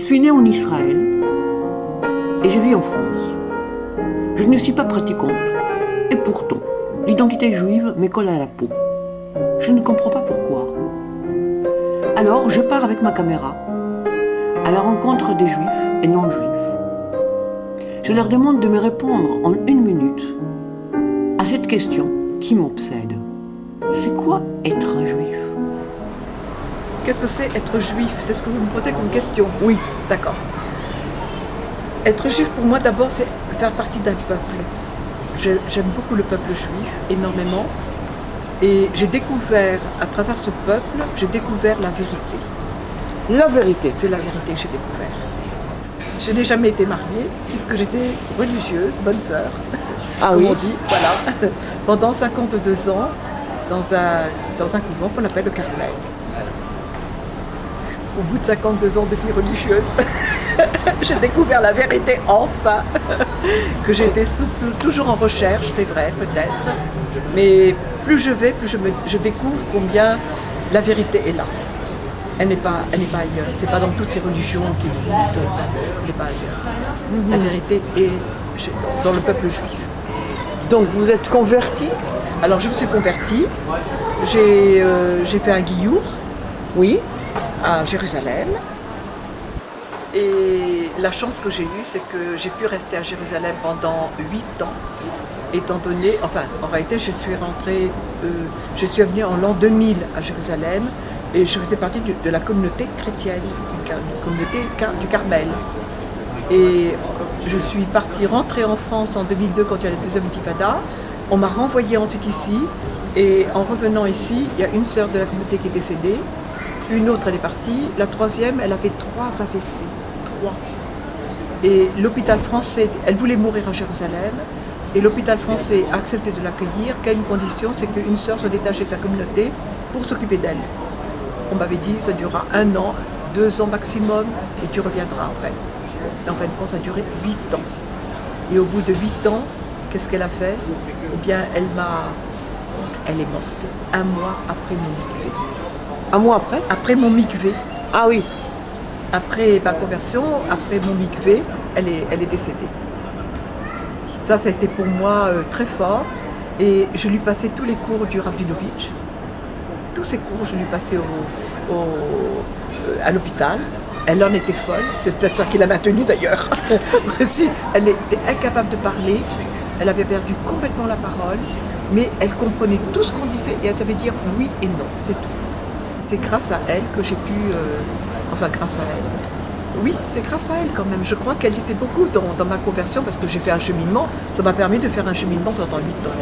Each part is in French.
suis née en Israël et je vis en France. Je ne suis pas pratiquante et pourtant, l'identité juive me colle à la peau. Je ne comprends pas pourquoi. Alors, je pars avec ma caméra à la rencontre des juifs et non-juifs. Je leur demande de me répondre en 1 minute à cette question qui m'obsède. C'est quoi être un juif? Qu'est-ce que c'est être juif? C'est ce que vous me posez comme question? Oui. D'accord. Être juif pour moi d'abord c'est faire partie d'un peuple. J'aime beaucoup le peuple juif, énormément. Et j'ai découvert, à travers ce peuple, j'ai découvert la vérité. La vérité. C'est la vérité que j'ai découvert. Je n'ai jamais été mariée, puisque j'étais religieuse, bonne sœur, Ah comme oui. on dit, voilà, pendant 52 ans, dans un couvent qu'on appelle le Carmel. Au bout de 52 ans de vie religieuse, j'ai découvert la vérité enfin, que j'étais toujours en recherche, c'est vrai, peut-être, mais plus je vais, plus je découvre combien la vérité est là. Elle n'est pas ailleurs, c'est pas dans toutes ces religions qui existent, elle n'est pas ailleurs. La vérité est dans le peuple juif. Donc vous êtes converti? Alors je me suis convertie, j'ai fait un guillour Oui. à Jérusalem. Et la chance que j'ai eue, c'est que j'ai pu rester à Jérusalem pendant 8 ans, étant donné, enfin, en réalité, je suis venue en l'an 2000 à Jérusalem, et je faisais partie de la communauté chrétienne, une communauté du Carmel. Et je suis rentrée en France en 2002 quand il y a la deuxième intifada. On m'a renvoyée ensuite ici, et en revenant ici, il y a une sœur de la communauté qui est décédée. Une autre, elle est partie. La troisième, elle avait 3 AVC. 3. Et l'hôpital français, elle voulait mourir à Jérusalem. Et l'hôpital français a accepté de l'accueillir qu'à une condition, c'est qu'une sœur soit détachée de sa communauté pour s'occuper d'elle. On m'avait dit, ça durera 1 an, 2 ans maximum, et tu reviendras après. Et en fin de compte, ça a duré 8 ans. Et au bout de 8 ans, qu'est-ce qu'elle a fait? Eh bien, elle est morte 1 mois après mon mikvé. 1 mois après? Après mon mikvé, Ah oui. après ma conversion, après mon mikvé, elle est décédée. Ça a été pour moi très fort. Et je lui passais tous les cours du Rabinovitch. Tous ces cours, je lui passais à l'hôpital. Elle en était folle. C'est peut-être ça qui l'a maintenue d'ailleurs. Aussi, elle était incapable de parler. Elle avait perdu complètement la parole. Mais elle comprenait tout ce qu'on disait et elle savait dire oui et non. C'est tout. C'est grâce à elle que j'ai pu... grâce à elle. Oui, c'est grâce à elle quand même. Je crois qu'elle était beaucoup dans ma conversion parce que j'ai fait un cheminement. Ça m'a permis de faire un cheminement pendant 8 ans.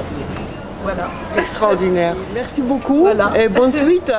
Voilà. Extraordinaire. Merci beaucoup Voilà. et bonne suite.